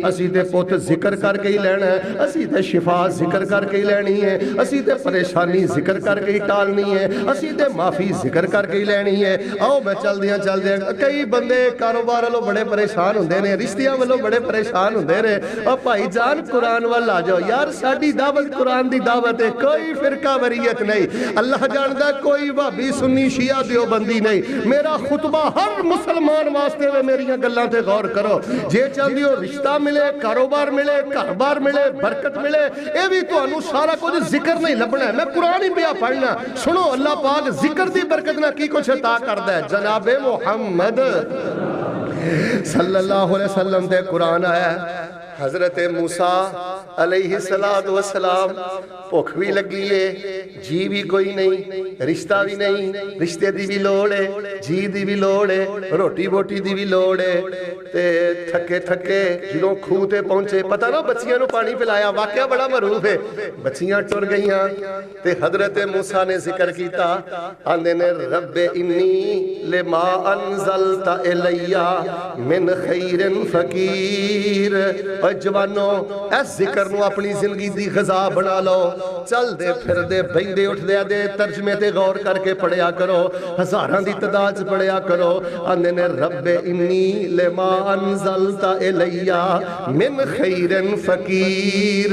اسی تے پوت ذکر کر کے ہی لینا ہے، اسی تے شفا ذکر کر کے ہی لینی ہے، اسی تے پریشانی ذکر کر کے ہی ٹالنی ہے، اسی تے معافی ذکر کر کے ہی لینی ہے۔ آؤ میں چل دیا کئی بندے کاروبار والوں بڑے پریشان ہوندے نے، رشتیاں والوں بڑے پریشان ہوندے نے، اور بھائی جان قرآن وال آ جاؤ یار، ساڈی دعوت قرآن دی دعوت ہے، کوئی فرقہ وریت نہیں، اللہ جاندا کوئی وہابی سنی شیعہ دیوبندی نہیں، میرا خطبہ ہر مسلمان واسطے میں میری گلاں تے غور کرو، جے چاہندے ہو رشتہ ملے، کاروبار ملے، کاروبار ملے، برکت ملے، اے بھی تو انو سارا کچھ ذکر نہیں لبنا ہے، میں قرآن ہی پیا پڑھنا، سنو اللہ پاک ذکر دی برکت نہ کی کچھ عطا کردہ ہے۔ جناب محمد صلی اللہ علیہ وسلم دے قرآن آیا ہے، حضرت موسیٰ علیہ السلام بھوک بھی لگی ہے، جی بھی کوئی نہیں، رشتہ بھی نہیں، رشتے دی بھی لوڑ ہے، جی دی بھی لوڑ ہے، روٹی بوٹی دی بھی لوڑ ہے، تے تھکے تھکے جنہوں کھوتے پہنچے، پتہ نہ بچیاں نو پانی پلایا، واقعہ بڑا معروف ہے، بچیاں ٹر گئیاں، تے حضرت موسیٰ نے ذکر کیتا، آندے نے رب انی لما انزلت الیہ من خیر فقیر۔ اور جوانوں اس ذکر نو اپنی زندگی دی غذا بنا لو، چل دے پھر دے بہن دے اٹھ دے ترجمے تے غور کر کے پڑھیا کرو، ہزاراں دی تعداد پڑھیا کرو، آندے نے رب انی لما انزلت الیہ من خیر فقیر۔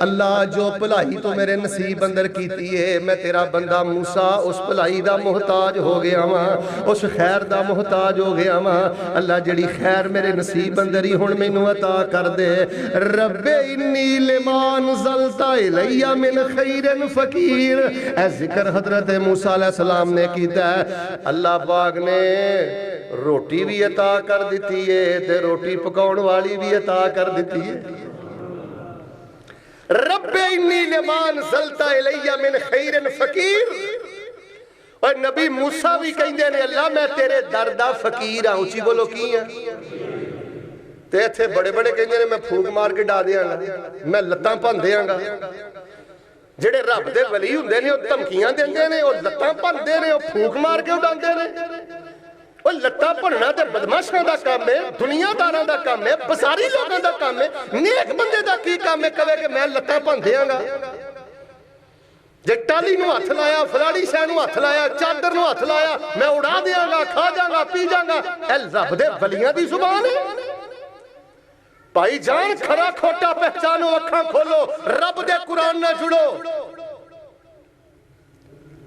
اللہ جو بھلائی تو میرے نصیب اندر کیتی ہے، میں تیرا بندہ موسیٰ اس بھلائی دا محتاج ہو گیا ماں، اس خیر دا محتاج ہو گیا ماں، اللہ جڑی خیر میرے نصیب اندر ہی ہن مینوں عطا کر دے۔ رب انی لما انزلت الیہ من خیر فقیر، اے ذکر حضرت موسیٰ علیہ السلام نے کیتا ہے، اللہ پاک نے روٹی بھی عطا کر دیتی ہے تے روٹی پکاؤن والی بھی عطا کر دیتی ہے۔ رب انی لما انزلت الیہ من خیر فقیر، اور نبی موسیٰ بھی کہندے نے اللہ میں تیرے دردہ فقیر ہوں، اچھی بولو کی ہیں تے تھے بڑے بڑے کہندے نے میں پھوک مار کے ڈا دیاں گا، میں لتاں پن دیاں گا، جڑے رب دے ولی ہوندے نے وہ دھمکیاں دیندے نے، وہ لتاں پن دے نے، وہ پھوک مار کے اڈاندے نے، وہ لتاں پننا تے بدماشاں دا کام ہے، دنیا داراں دا کام ہے، بازاری لوگاں دا کام ہے، نیک بندے دا کی کام ہے کہے کہ میں لتاں پن دیاں گا؟ جے ٹالی نو ہاتھ لایا، فلاڑی شے نو ہاتھ لایا، چادر نو ہاتھ لایا، میں اڑا دیاں گا، کھا جاں گا، پی جاں گا، اے رب دے ولیاں دی زبان ہے۔ بھائی جان کھرا کھوٹا پہچانو، اکھاں کھولو، رب دے قرآن نہ جڑو۔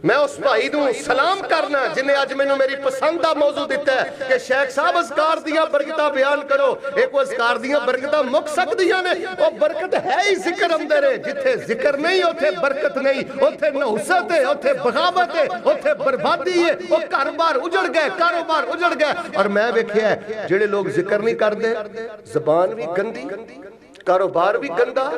میں اس بھائی دوں سلام کرنا جنہیں آج میں نے میری پسندہ موضوع دیتا ہے کہ شیخ صاحب اذکار دیا برکتہ بیان کرو، ایک وہ اذکار دیا برکتہ مک سکدیاں نے، وہ برکت ہے ہی ذکر اندر ہے، جتھے ذکر نہیں ہوتے برکت نہیں، ہوتے نحوست ہے، ہوتے بغاوت ہے، ہوتے بربادی ہے، وہ کاروبار اجڑ گئے، کاروبار اجڑ گئے۔ اور میں دیکھیا ہے جڑے لوگ ذکر نہیں کر دے، زبان بھی گندی، کاروبار بھی گندا،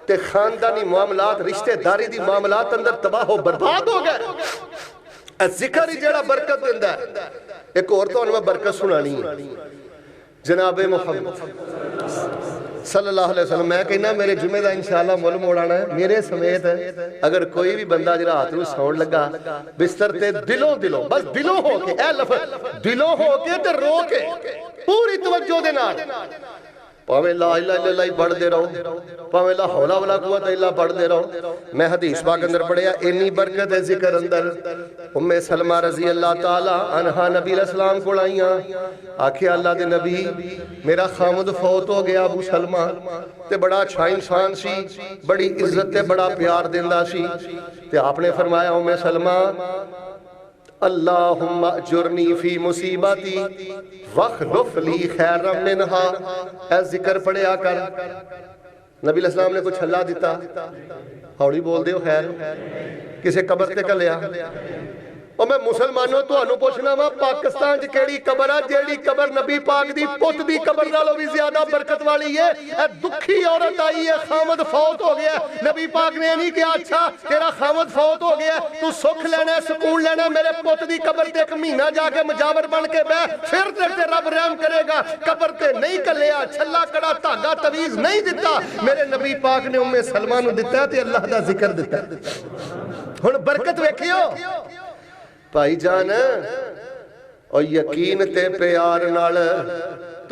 تے خاندانی معاملات، رشتہ داری دی معاملات اندر تباہ و برباد ہو گئے۔ ذکر ہی جڑا برکت دیندہ ہے۔ ایک اور تو انہوں میں برکت سنانی ہے، جناب محمد صلی اللہ علیہ وسلم، میں کہنا میرے جمعہ دا انشاءاللہ مول موڑانا ہے، میرے سمیت اگر کوئی بھی بندہ جرا ہاتھ نو ساؤنڈ لگا بستر تے دلوں بس دلوں ہو کے، اے لفظ دلوں ہو کے تے رو کے پوری توجہ دے نال پاویں لا الہ الا اللہ پڑھ دے رہو، پاویں لا حول ولا قوت الا پڑھ دے رہو۔ میں حدیث پاک اندر پڑھیا انی برکت ہے ذکر اندر۔ ام سلمہ رضی اللہ تعالی عنہا نبی علیہ السلام کو آئیاں، آکھے اللہ دے نبی میرا خامد فوت ہو گیا، ابو سلمہ تے بڑا اچھا انسان سی، بڑی عزت تے بڑا پیار دیندہ سی، تے آپ نے فرمایا ام سلمہ اللہم اجرنی فی مصیبتی وخلف لی خیر منہا، اے ذکر پڑھیا کر۔ نبی علیہ السلام نے کچھ اللہ دیتا، ہوڑی بول دے ہو خیر، کسے قبر تے کلیا، اور میں مسلمانوں تو انہوں پوچھنا ہوا پاکستان جی کیڑی قبر ہے جیڑی قبر نبی پاک دی پت دی قبر نالوں بھی زیادہ برکت والی ہے۔ اے دکھی عورت آئی ہے، خامد فوت ہو گیا، نبی پاک نے نہیں کہا اچھا تیرا خامد فوت ہو گیا تو سکھ لینا سکون لینا، میرے پت دی قبر تے ایک مہینہ جا کے مجاور بن کے بے پھر تے رب رحم کرے گا۔ قبر تے نہیں کلیا، چھلا کڑا دھاگا تویز نہیں دیتا، میرے نبی پاک نے ام سلمہ نو دیتا ہے تے اللہ دا ذکر دیتا ہے۔ ہن برکت ویکھیو بھائی جان، اور یقین تے پیار نال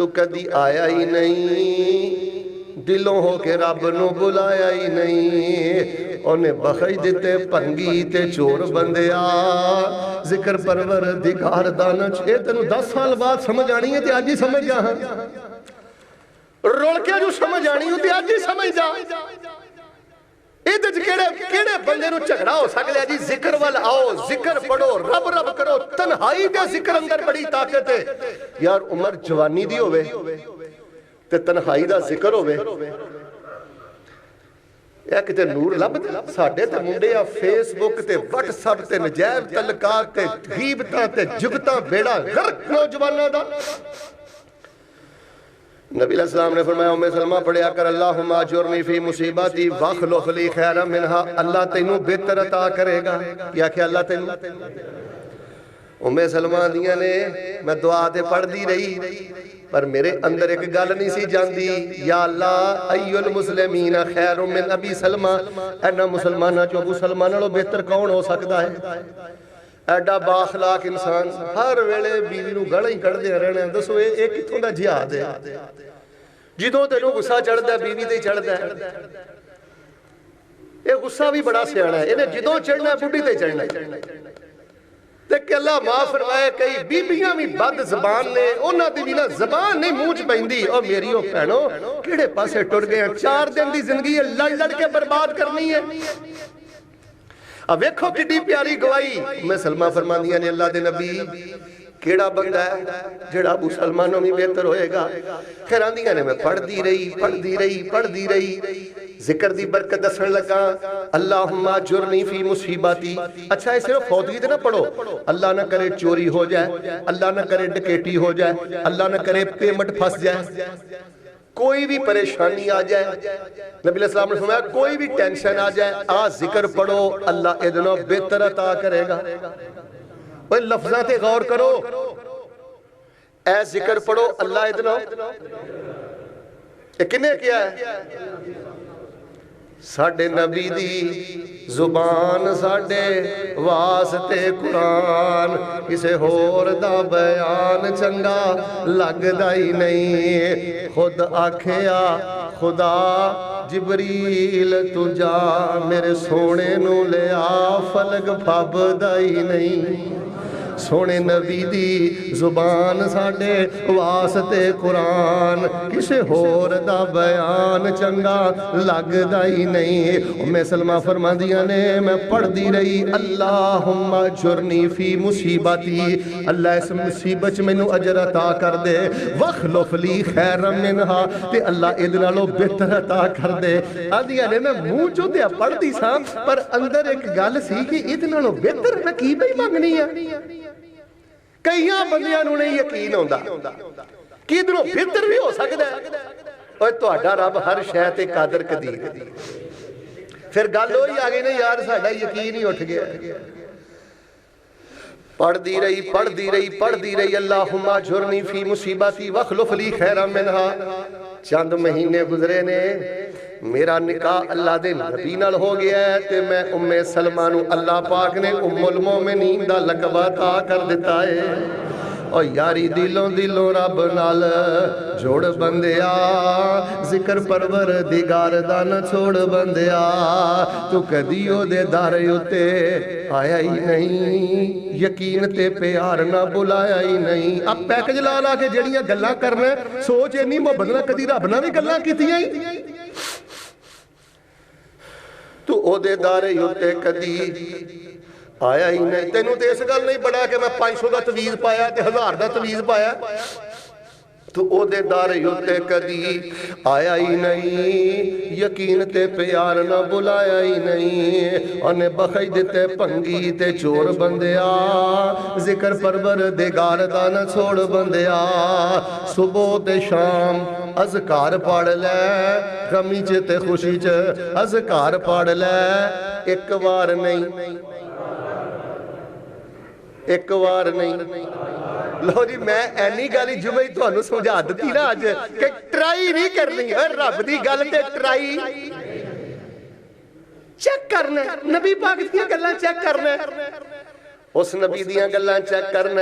تو کدی آیا ہی نہیں دلوں ہو کے رب نو بلایا ہی نہیں انہیں بخش دیتے پنگی تے چور بندیا ذکر پروردگار دانا چھے تینوں 10 سال بعد سمجھ آنی ہے تے آج ہی سمجھ جا رول کے جو سمجھ آنی ہوں تے آج ہی سمجھ جا ایدج کیڑے بندے نو چکڑا ہو سکلے جی ذکر وال آؤ ذکر پڑھو رب رب کرو تنہائی دے ذکر اندر بڑی طاقت ہے یار عمر جوانی دی ہوئے تے تنہائی دا ذکر ہوئے یا کتے نور لب دے ساڑھے تے منڈے یا فیس بک تے واٹس اپ تے نجائب تلقات تے غیبتاں تے جگتاں بیڑا غرق نوجوانہ دا نبی علیہ السلام نے فرمایا ام سلمہ پڑھیا کر اللہم آجرنی فی مصیباتی واخلف لی خیرا منہا اللہ تینوں بہتر عطا کرے گا کیا کہ اللہ تینوں ام سلمہ دیا نے میں دعا دے پڑھ دی رہی پر میرے اندر ایک گل نہیں سی جاندی یا اللہ ایو المسلمین خیر من ابی سلمہ اینا مسلمانہ جو ابو سلمانہ لو بہتر کون ہو سکتا ہے ایڈا باخلاق انسان ہر ویلے بیوی نو گڑا ہی کڑ دے رہنے ہیں دسو ایک کتوں دا جہاد ہے جدوں تینوں غصہ چڑھ دا بیوی تے چڑھ دا یہ غصہ بھی بڑا سیانا ہے انہیں جدوں چڑھنا ہے بڑھی تے چڑھنا ہے کہ اللہ معاف فرمائے کئی بیبیاں بھی بد زبان نے انہاں دی بھی نہ زبان نہیں موچ بہندی اور میری او پہنو کیڑے پاسے ٹر گئے ہیں 4 دن دی زندگی ہے لڑ لڑ کے برباد کرنی ہے اب ویکھو کتنی پیاری گواہی میں سلمہ فرماندیاں نے اللہ دے نبی کیڑا بندہ ہے جڑا ابو سلمانوں میں بہتر ہوئے گا خیر آندیاں نے میں پڑھ دی رہی ذکر دی برکت دسن لگا اللہم آجرنی فی مصیباتی اچھا اسے فوتگی دے نہ پڑھو اللہ نہ کرے چوری ہو جائے اللہ نہ کرے ڈکیٹی ہو جائے اللہ نہ کرے پیمنٹ پھنس جائے کوئی بھی پریشانی آ جائے نبی علیہ السلام نے فرمایا کوئی بھی ٹینشن آ جائے ذکر پڑھو اللہ ادنا بہتر عطا کرے گا لفظات غور کرو اے ذکر پڑھو اللہ ادنا یہ کنے کیا ہے ساڑھے نبی دی زبان ساڑھے واسطے قرآن کسے ہور دا بیان چنگا لگ دائی نہیں خود آکھیا خدا جبریل تجا میرے سونے نو لے آ فلک پھب دائی نہیں سونے نبی دی زبان ساڑھے واسطے قرآن کسے ہور دا بیان چنگا لگ دائی نہیں ام سلمہ فرما دیا نے میں پڑھ دی رہی اللہم اجرنی فی مصیبتی اللہ اس مصیبت میں نو اجر عطا کر دے وخلف لی خیر منہا تے اللہ ادنا لو بہتر عطا کر دے آدھیا نے میں منہ جو دیا پڑھ دی سام پر اندر ایک گل سی کہ ادنا لو بہتر میں کی بھئی مانگنی ہے کئیاں بندیاں نو نہیں یقین ہوندا کہ ادھروں بہتر بھی ہو سکتا ہے اور تو اڈا رب ہر شے تے قادر قدیر پھر گل ہوئی آگے نہیں یار ساڈا یقین ہی اٹھ گیا پڑھ دی رہی اللہم اجرنی فی مصیبتی واخلف لی خیرا منہا چند مہینے گزرے نے میرا نکاح اللہ دے نبی نال ہو گیا ہے تے میں ام سلمہ نو اللہ پاک نے ام المومنین دا لقب عطا کر دیتا ہے اور یاری دلوں رب نال جوڑ بندیا ذکر پروردگار دا نہ چھوڑ بندیا تو کدیو دے دارے اتے آیا ہی نہیں یقین تے پیار نہ بلایا ہی نہیں اب پیکج لا کے جڑیاں گلاں کرنا سوچ اینی محبت نہ کدی رب نہ بھی گلاں کیتیاں ہی تو او دے دارے یوتے کدی آیا ہی نہیں تینوں تے اس گل نہیں بڑا کہ میں 500 دا تویز پایا تے 1000 دا تویز پایا تو او دے دارے یوتے کدی آیا ہی نہیں یقین تے پیار نہ بلایا ہی نہیں انہیں بخش دیتے پنگی تے چور بندیا ذکر پروردگار دا نہ چھوڑ بندیا صبح تے شام اذکار پڑھ لے غمی چ تے خوشی چ اذکار پڑھ لے ایک وار نہیں لو جی میں اینی گالی جمعی تو انہوں سمجھا دیتی نا آج کہ ٹرائی نہیں کرنی رب دی گل تے ٹرائی چیک کرنا نبی پاک دیاں گلاں چیک کرنا اس نبی دیاں گلاں چیک کرنا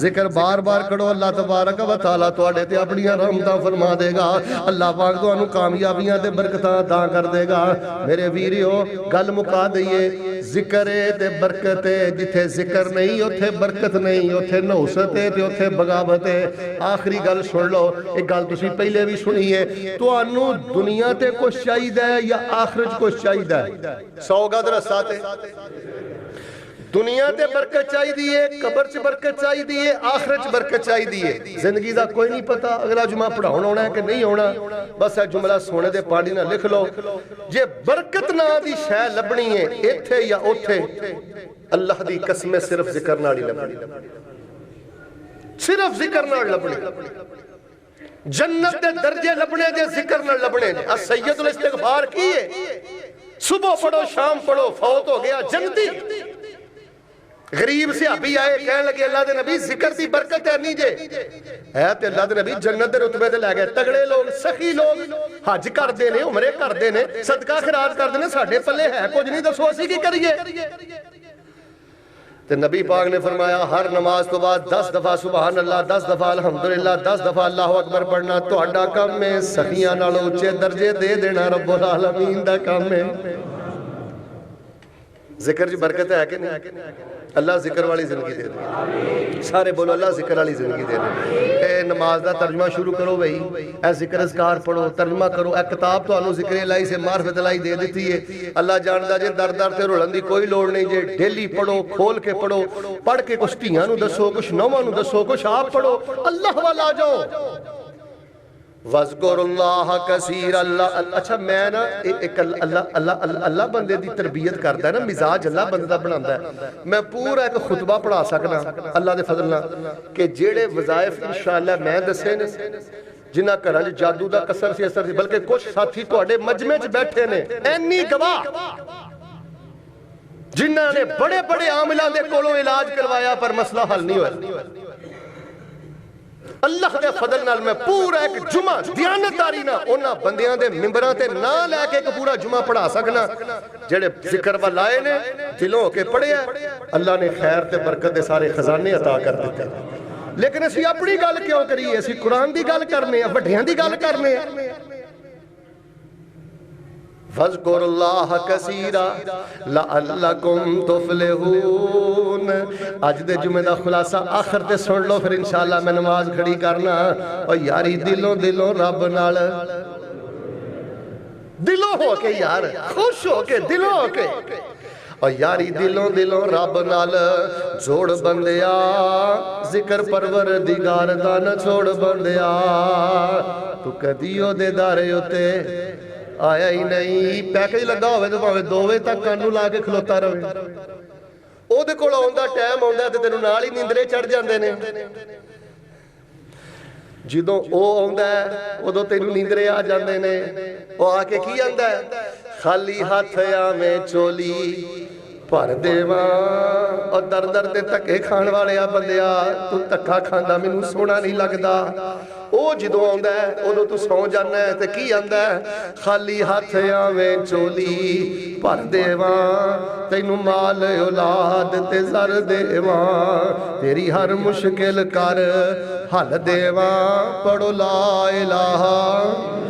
ذکر بار بار کرو اللہ تبارک و تعالیٰ تواڈے تے اپنی رحمتاں فرما دے گا اللہ پاک تانوں کامیابیاں تے برکتاں عطا کر دے گا میرے ویریو گل مکا دئیے ذکر تے برکت جتھے ذکر نہیں اوتھے برکت نہیں اوتھے نحوست تے اوتھے بغاوت آخری گل سن لو ایک گل تسی پہلے بھی سنی ہے تانوں دنیا تے کچھ چاہیے یا آخرت کچھ چاہیے 100 گز رستہ تے دنیا تے برکت چاہیے قبر چ برکت چاہیے آخرت چ برکت چاہیے زندگی دا کوئی نہیں پتا اگلا جمعہ پڑھاؤن ہونا ہے کہ نہیں ہونا بس ایک جملہ سونے دے پانی نہ لکھ لو جے برکت نہ دی شے لبنی ہے ایتھے یا اوتھے اللہ دی قسم صرف ذکر نال ہی لبنی صرف ذکر نال لبنی جنت دے درجے لبنے دے ذکر نال لبنے سید الاستغفار کی ہے صبح پڑھو شام پڑھو فوت ہو گیا جنتی غریب سے ابھی آئے کہنے لگے اللہ دے نبی ذکر دی برکت ہے نہیں جے ہے تے اللہ دے نبی جنت دے رتبے دے لے گئے تگڑے لوگ سخی لوگ حج کر دے نے عمرے کر دے نے صدقہ خیرات کر دے نے ساڈے پلے ہے کچھ نہیں دسو اسی کی کریے تے نبی پاک نے فرمایا ہر نماز تو بعد 10 دفعہ سبحان اللہ 10 دفعہ الحمدللہ 10 دفعہ اللہ اکبر پڑھنا تہاڈا کم ہے سخیاں نال اونچے درجے دے دینا رب العالمین دا کم ہے ذکر جی برکت ہے کہ نہیں اللہ ذکر والی زندگی دے دے سارے بولو اللہ ذکر والی زندگی دے دے اے نماز دا ترجمہ شروع کرو بھئی اے ذکر اذکار پڑھو ترجمہ کرو اے کتاب تو انہوں ذکر الہی سے معرفت الہی دے دیتی ہے اللہ جاندہ جے در در تے رولن دی کوئی لوڑ نہیں جے ڈیلی پڑھو کھول کے پڑھو پڑھ کے کچھ تیاں نو دسو کچھ نوواں نو دسو کچھ آپ پڑھو اللہ والا جاؤ وَذْكُرُ اللَّهَ كَثِيرًا اللہ اچھا میں نا ایک اللہ بندے دی تربیت کرتا ہے نا مزاج اللہ بندے دا بناتا ہے میں پورا ایک خطبہ پڑھا سکنا اللہ دے فضل نہ کہ جیڑے وظائف انشاءاللہ میں دسے نے جنہ کرا جادو دا کسر سی اثر سی بلکہ کچھ ساتھی تو اڑے مجمع چ بیٹھے نے اینی گواہ جنہ نے بڑے بڑے عاملہ دے کولوں علاج کروایا پر مسئلہ حل نہیں ہوا اللہ دے فضل نال میں پورا ایک جمعہ دیانتداری نہ اونا بندیاں دے ممبراں تے نہ لے کے ایک پورا جمعہ پڑھا سکنا جڑے ذکر والائے نے دلوں کے پڑھے ہیں اللہ نے خیر تے برکت دے سارے خزانے عطا کر دیتے لیکن اسی اپنی گل کیوں کریے اسی قرآن دی گل کرنے ہیں وڈیاں دی گل کرنے ہیں فَاذْكُرُ اللَّهَ كَثِيرًا لَعَلَّكُمْ تُفْلِحُونَ آج دے جمعہ دا خلاصہ آخر تے سن لو پھر انشاءاللہ میں نماز کھڑی کرنا اور یاری دلوں رب نال دلوں ہو کے یار خوش ہو کے دلوں ہو کے اور یاری دلوں رب نال جوڑ بندیا ذکر پروردگار دا نہ چھوڑ بندیا تو کدیو دے دارے ہوتے آیا ہی نہیں پیکج لگا ہوئے تو پاوے 2 بجے تک کانوں لا کے کھلوتا رہے او دے کول آوندا ٹائم آوندا تے تینوں نال ہی نیندرے چڑھ جاندے نے جدوں او آوندا ہے اودوں تینوں نیندرے آ جاندے نے او آ کے کی آندا ہے خالی ہاتھ آویں چولی بھر دیواں اور در در تے تکے کھان والے آ بندیا تو تکا کھاندا مینوں سونا نہیں لگدا او جدوں آندا ہے اودوں تو سو جانا ہے تے کی آندا ہے خالی ہاتھ آویں چولی بھر دیواں تینوں مال اولاد تے زر دیواں تیری ہر مشکل کر حل دیواں پڑھو لا الہ